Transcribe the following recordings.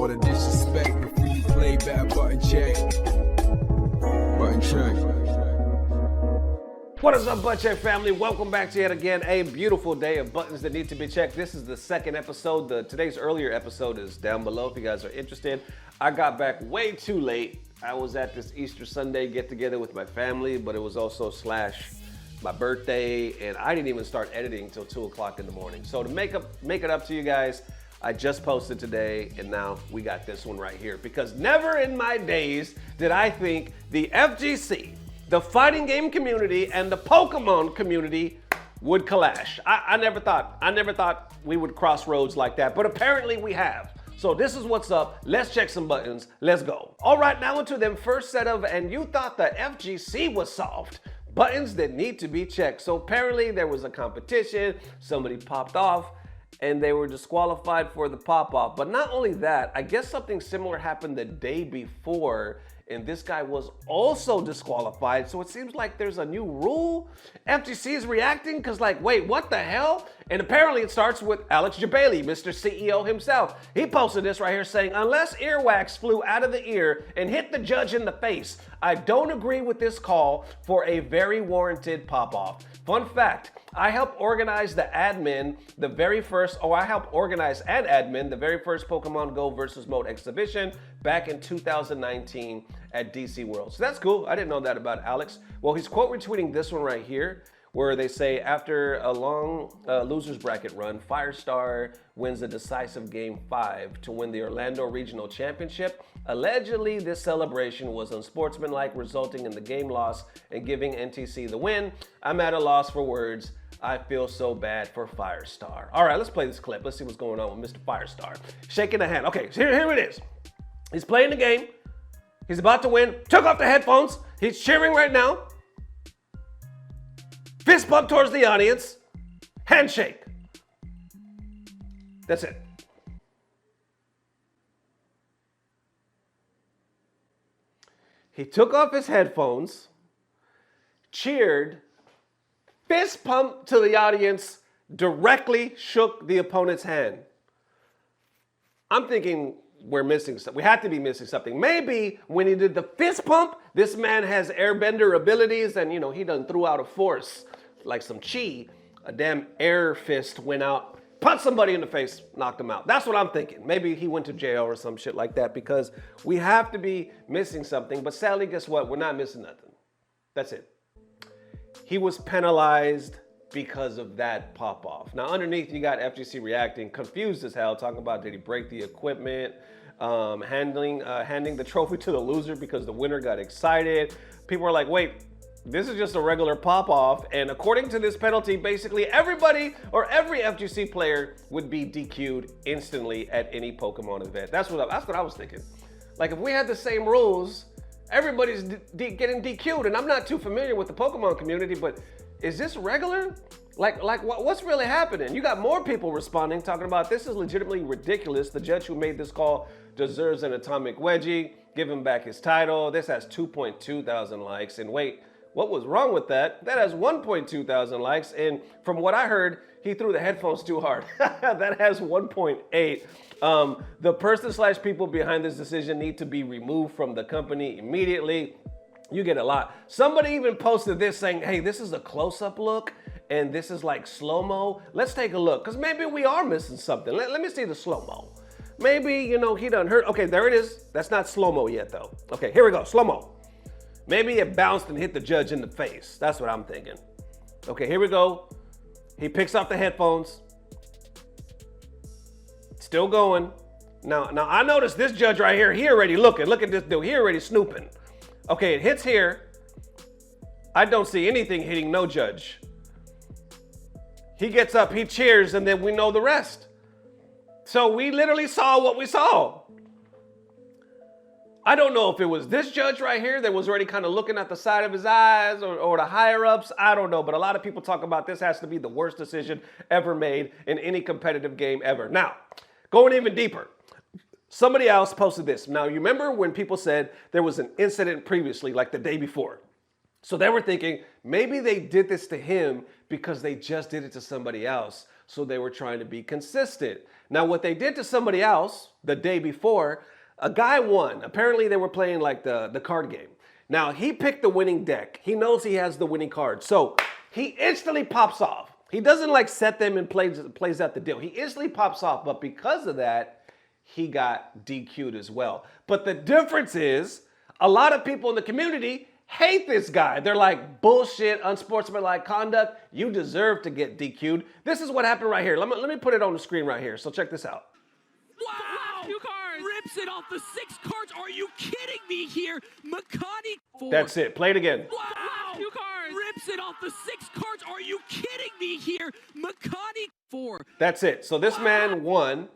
all the disrespect before you play back. Button check. Button check. What is up, Butt Check family? Welcome back to yet again a beautiful day of buttons that need to be checked. This is the second episode. Today's earlier episode is down below if you guys are interested. I got back way too late. I was at this Easter Sunday get together with my family, but it was also / my birthday, and I didn't even start editing until 2 o'clock in the morning. So to make it up to you guys, I just posted today, and now we got this one right here. Because never in my days did I think the FGC, the fighting game community, and the Pokemon community would clash. I never thought we would cross roads like that, but apparently we have. So this is what's up. Let's check some buttons. Let's go. All right, now into them first set of, and you thought the FGC was soft. Buttons that need to be checked. So apparently there was a competition, somebody popped off, and they were disqualified for the pop-off. But not only that, I guess something similar happened the day before, and this guy was also disqualified. So it seems like there's a new rule. FGC is reacting because like, wait, what the hell? And apparently it starts with Alex Jabali, Mr. CEO himself. He posted this right here saying, unless earwax flew out of the ear and hit the judge in the face, I don't agree with this call for a very warranted pop-off. Fun fact, I helped organize and admin the very first Pokemon Go versus Mode exhibition back in 2019 at DC World. So that's cool. I didn't know that about Alex. Well, he's quote retweeting this one right here, where they say, after a long losers bracket run, Firestar wins a decisive Game 5 to win the Orlando Regional Championship. Allegedly, this celebration was unsportsmanlike, resulting in the game loss and giving NTC the win. I'm at a loss for words. I feel so bad for Firestar. All right, let's play this clip. Let's see what's going on with Mr. Firestar. Shaking the hand. Okay, so here it is. He's playing the game. He's about to win. Took off the headphones. He's cheering right now. Fist bump towards the audience. Handshake. That's it. He took off his headphones, cheered, fist pump to the audience, directly shook the opponent's hand. I'm thinking we're missing something. We had to be missing something. Maybe when he did the fist pump, this man has airbender abilities and, you know, he done threw out a force like some chi. A damn air fist went out, punched somebody in the face, knocked him out. That's what I'm thinking. Maybe he went to jail or some shit like that, because we have to be missing something. But sadly, guess what? We're not missing nothing. That's it. He was penalized because of that pop-off. Now, underneath, you got FGC reacting, confused as hell, talking about did he break the equipment, handing the trophy to the loser because the winner got excited. People are like, wait, this is just a regular pop-off, and according to this penalty, basically everybody or every FGC player would be DQ'd instantly at any Pokemon event. That's what I was thinking. Like, if we had the same rules, everybody's getting DQ'd, and I'm not too familiar with the Pokemon community, but is this regular? Like what's really happening? You got more people responding, talking about this is legitimately ridiculous. The judge who made this call deserves an atomic wedgie. Give him back his title. This has 2.2 thousand likes, and wait, what was wrong with that? That has 1.2 thousand likes, and from what I heard, he threw the headphones too hard. That has 1.8. The person / people behind this decision need to be removed from the company immediately. You get a lot. Somebody even posted this saying, hey, this is a close-up look, and this is like slow-mo. Let's take a look, because maybe we are missing something. Let me see the slow-mo. Maybe, you know, he done hurt. Okay, there it is. That's not slow-mo yet, though. Okay, here we go, slow-mo. Maybe it bounced and hit the judge in the face. That's what I'm thinking. Okay, here we go. He picks up the headphones. Still going. Now I noticed this judge right here, he already looking. Look at this dude, he already snooping. Okay, it hits here. I don't see anything hitting no judge. He gets up, he cheers, and then we know the rest. So we literally saw what we saw. I don't know if it was this judge right here that was already kind of looking at the side of his eyes or the higher ups. I don't know, but a lot of people talk about this has to be the worst decision ever made in any competitive game ever. Now, going even deeper, somebody else posted this. Now, you remember when people said there was an incident previously, like the day before. So they were thinking maybe they did this to him because they just did it to somebody else. So they were trying to be consistent. Now, what they did to somebody else the day before, a guy won. Apparently, they were playing like the card game. Now, he picked the winning deck. He knows he has the winning card. So he instantly pops off. He doesn't like set them and plays out the deal. He instantly pops off. But because of that, he got DQ'd as well. But the difference is a lot of people in the community hate this guy. They're like, bullshit, unsportsmanlike conduct. You deserve to get DQ'd. This is what happened right here. Let me put it on the screen right here. So check this out. Wow! 2 cards! Rips it off the 6 cards. Are you kidding me here? Makani 4. That's it. Play it again. Wow! 2 cards! Rips it off the 6 cards. Are you kidding me here? Makani 4. That's it. So this man won.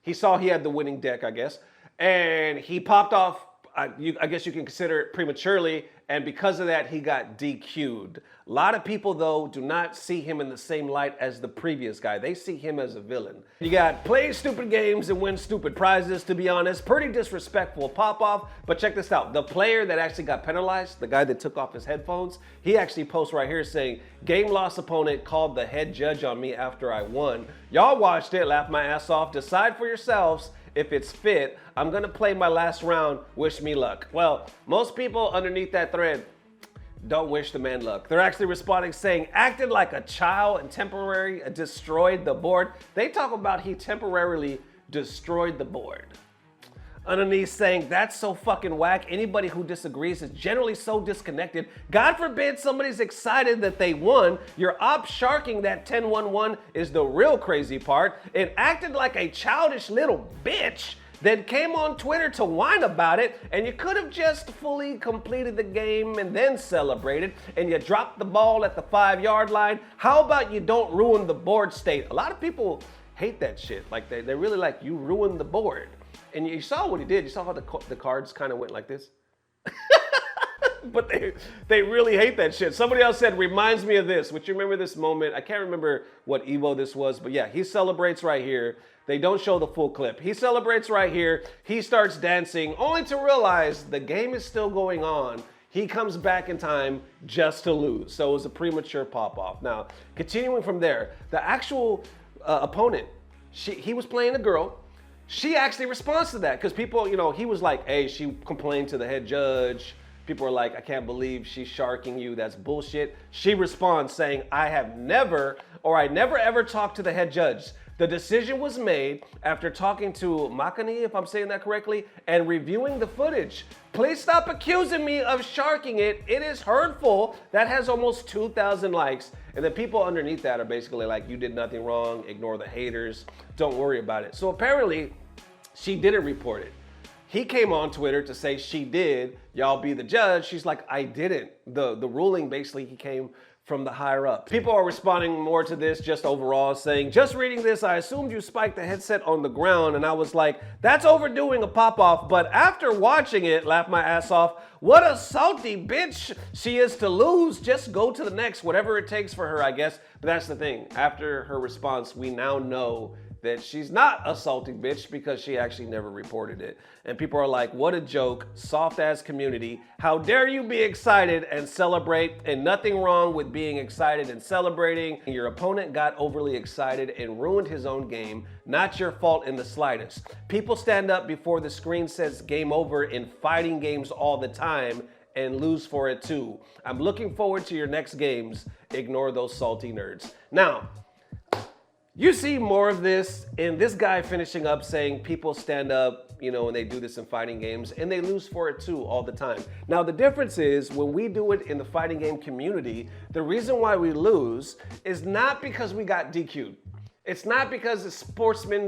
He saw he had the winning deck, I guess. And he popped off, I guess you can consider it prematurely. And because of that, he got DQ'd. A lot of people, though, do not see him in the same light as the previous guy. They see him as a villain. You got play stupid games and win stupid prizes, to be honest. Pretty disrespectful pop-off. But check this out. The player that actually got penalized, the guy that took off his headphones, he actually posts right here saying, game loss opponent called the head judge on me after I won. Y'all watched it, laughed my ass off. Decide for yourselves if it's fit. I'm gonna play my last round. Wish me luck. Well, most people underneath that thread don't wish the man luck. They're actually responding saying, acted like a child and temporarily destroyed the board. They talk about he temporarily destroyed the board. Underneath saying, that's so fucking whack. Anybody who disagrees is generally so disconnected. God forbid somebody's excited that they won. You're sharking that 10-1-1 is the real crazy part. It acted like a childish little bitch, then came on Twitter to whine about it, and you could have just fully completed the game and then celebrated, and you dropped the ball at the 5-yard line. How about you don't ruin the board state? A lot of people hate that shit. Like they really like, you ruined the board. And you saw what he did. You saw how the cards kind of went like this. But they really hate that shit. Somebody else said, reminds me of this. Which you remember this moment? I can't remember what Evo this was. But yeah, he celebrates right here. They don't show the full clip. He celebrates right here. He starts dancing only to realize the game is still going on. He comes back in time just to lose. So it was a premature pop-off. Now, continuing from there, the actual opponent, he was playing a girl. She actually responds to that because people, he was like, hey, she complained to the head judge. People are like, I can't believe she's sharking you. That's bullshit. She responds saying, I never ever talked to the head judge. The decision was made after talking to Makani, if I'm saying that correctly, and reviewing the footage. Please stop accusing me of sharking it. It is hurtful. That has almost 2,000 likes. And the people underneath that are basically like, you did nothing wrong. Ignore the haters. Don't worry about it. So apparently, she didn't report it. He came on Twitter to say she did. Y'all be the judge. She's like, I didn't. The ruling basically he came from the higher up. People are responding more to this just overall saying, just reading this, I assumed you spiked the headset on the ground. And I was like, that's overdoing a pop-off. But after watching it, laughed my ass off. What a salty bitch she is to lose. Just go to the next, whatever it takes for her, I guess. But that's the thing. After her response, we now know that she's not a salty bitch because she actually never reported it. And people are like, what a joke, soft ass community. How dare you be excited and celebrate, and nothing wrong with being excited and celebrating. Your opponent got overly excited and ruined his own game. Not your fault in the slightest. People stand up before the screen says game over in fighting games all the time and lose for it too. I'm looking forward to your next games. Ignore those salty nerds. Now, you see more of this in this guy finishing up saying people stand up, and they do this in fighting games and they lose for it too all the time. Now, the difference is when we do it in the fighting game community, the reason why we lose is not because we got DQ'd. It's not because it's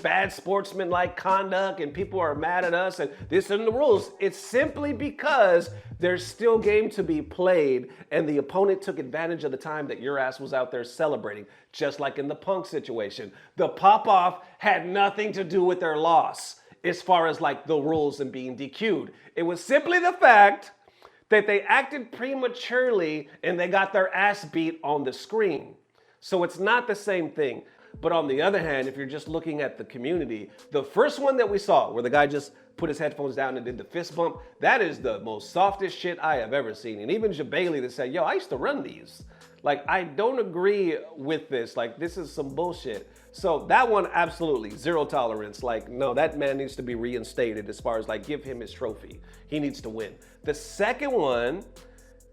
bad sportsman-like conduct and people are mad at us and this isn't the rules. It's simply because there's still game to be played and the opponent took advantage of the time that your ass was out there celebrating, just like in the Punk situation. The pop-off had nothing to do with their loss as far as like the rules and being DQ'd. It was simply the fact that they acted prematurely and they got their ass beat on the screen. So it's not the same thing. But on the other hand, if you're just looking at the community, the first one that we saw where the guy just put his headphones down and did the fist bump, that is the most softest shit I have ever seen. And even Jabali that said, yo, I used to run these. Like, I don't agree with this. Like, this is some bullshit. So that one, absolutely, zero tolerance. Like, no, that man needs to be reinstated as far as like, give him his trophy. He needs to win. The second one,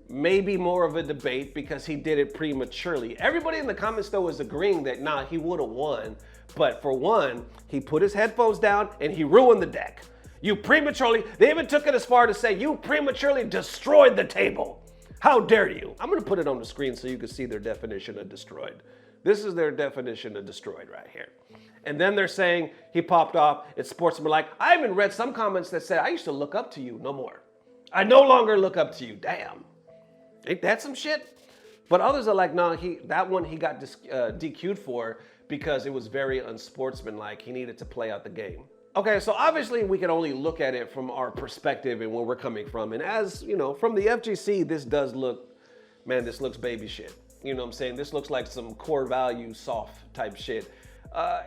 maybe more of a debate because he did it prematurely. Everybody in the comments though is agreeing that nah, he would have won. But for one, he put his headphones down and he ruined the deck. You prematurely, they even took it as far to say you prematurely destroyed the table. How dare you? I'm gonna put it on the screen so you can see their definition of destroyed. This is their definition of destroyed right here. And then they're saying he popped off, it's sportsmanlike. I even read some comments that said, I used to look up to you, no more. I no longer look up to you, damn. Ain't that some shit? But others are like, no, that one he got DQ'd for because it was very unsportsmanlike. He needed to play out the game. Okay, so obviously we can only look at it from our perspective and where we're coming from. And as, you know, from the FGC, this does look, man, this looks baby shit. You know what I'm saying? This looks like some core value soft type shit.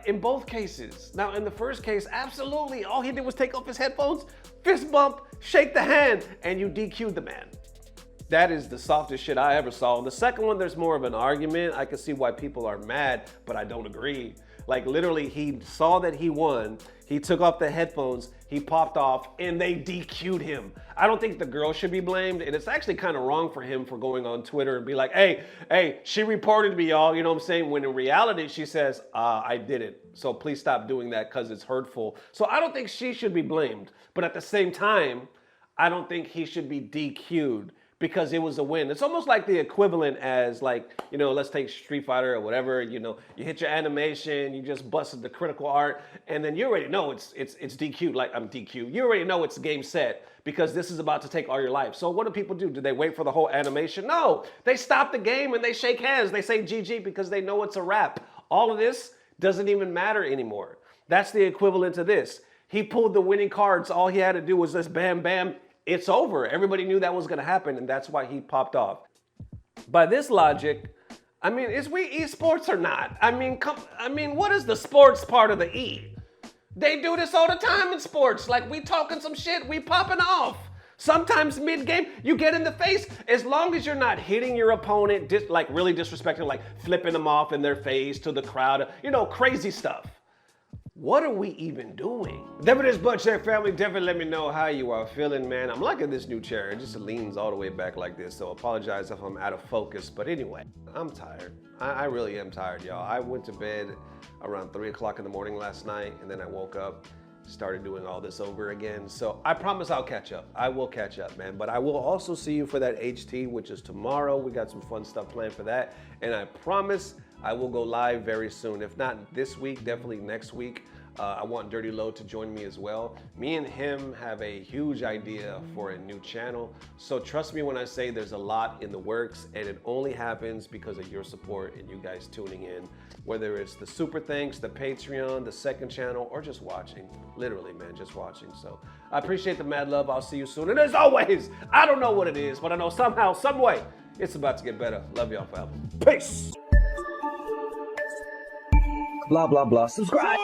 In both cases. Now, in the first case, absolutely, all he did was take off his headphones, fist bump, shake the hand, and you DQ'd the man. That is the softest shit I ever saw. And the second one, there's more of an argument. I can see why people are mad, but I don't agree. Like literally, he saw that he won. He took off the headphones, he popped off, and they DQ'd him. I don't think the girl should be blamed, and it's actually kind of wrong for him for going on Twitter and be like, hey, she reported me, y'all, you know what I'm saying? When in reality, she says, I did it. So please stop doing that because it's hurtful. So I don't think she should be blamed. But at the same time, I don't think he should be DQ'd because it was a win. It's almost like the equivalent as like, you know, let's take Street Fighter or whatever, you know, you hit your animation, you just busted the critical art, and then you already know it's DQ'd, like I'm DQ'd. You already know it's game set because this is about to take all your life. So what do people do? Do they wait for the whole animation? No, they stop the game and they shake hands. They say GG because they know it's a wrap. All of this doesn't even matter anymore. That's the equivalent to this. He pulled the winning cards. All he had to do was just bam, bam. It's over. Everybody knew that was going to happen, and that's why he popped off. By this logic, I mean, is we esports or not? I mean, what is the sports part of the E? They do this all the time in sports. Like, we talking some shit, we popping off. Sometimes mid-game, you get in the face. As long as you're not hitting your opponent, like really disrespecting, like flipping them off in their face to the crowd, you know, crazy stuff. What are we even doing? Definitely this butt check family, definitely let me know how you are feeling, man. I'm liking this new chair. It just leans all the way back like this, so apologize if I'm out of focus. But anyway, I'm tired. I really am tired, y'all. I went to bed around 3 o'clock in the morning last night, and then I woke up, started doing all this over again. So I promise I'll catch up. I will catch up, man. But I will also see you for that HT, which is tomorrow. We got some fun stuff planned for that. And I promise I will go live very soon. If not this week, definitely next week. I want Dirty Low to join me as well. Me and him have a huge idea for a new channel. So trust me when I say there's a lot in the works, and it only happens because of your support and you guys tuning in. Whether it's the super thanks, the Patreon, the second channel, or just watching. Literally, man, just watching. So I appreciate the mad love. I'll see you soon. And as always, I don't know what it is, but I know somehow, some way, it's about to get better. Love y'all, fam. Peace. Blah, blah, blah. Subscribe.